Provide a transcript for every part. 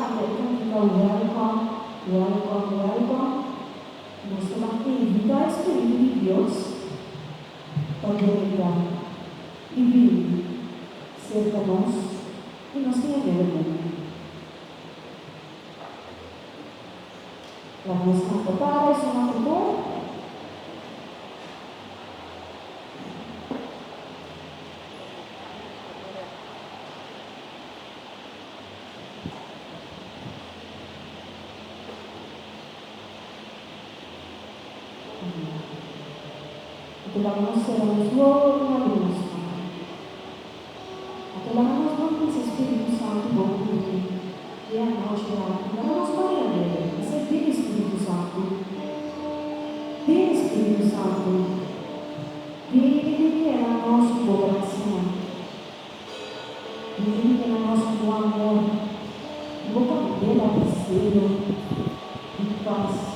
akan ikaw welcome. Gusto mag-ibigay sa Espiritu Diyos. Pag-ibig ka, ibig, cercanos, y nos tiene de mundo. La misma Padre es una cultura. Kailangan sa Lord na Diyos. At kailangan sa Espiritu Santo buong puso. Yan ako siya. Kailangan sa Panginoon. Kasi di Espiritu Santo. Di Espiritu Santo. Binibigyan ang nosso coração. Binibigyan ang nosso amor. Boca dela terceiro. E paz.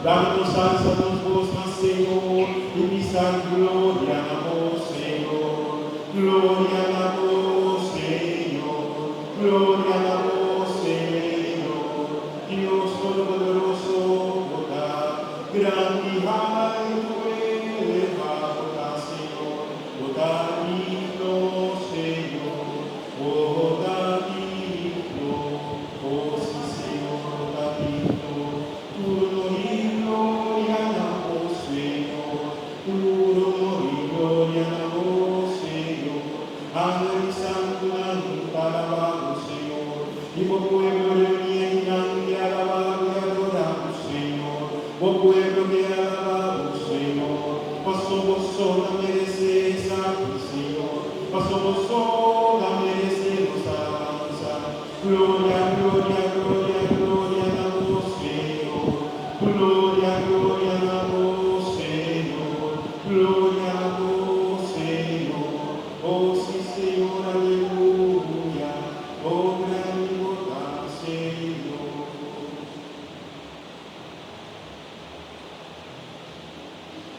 Dando salsa nos vos, Senhor, e pisar glória na voz, Senhor. Glória na voz, Senhor. Glória na voz, Senhor. Deus Todo-Poderoso, grande raio tu elevado, Senhor, dá digno, Senhor, dá digno, sim, Senhor, dá digno, tudo em glória na voz, Senhor, tudo em glória na voz, Senhor, Ángel Santo, Santo, para alabar o Senhor, e o pueblo reunía y grande alabado y adorado, Senhor, o pueblo que alaba o Senhor, vos sola mereces aquí, Senhor, vos sola merecemos alabanza, gloria, gloria,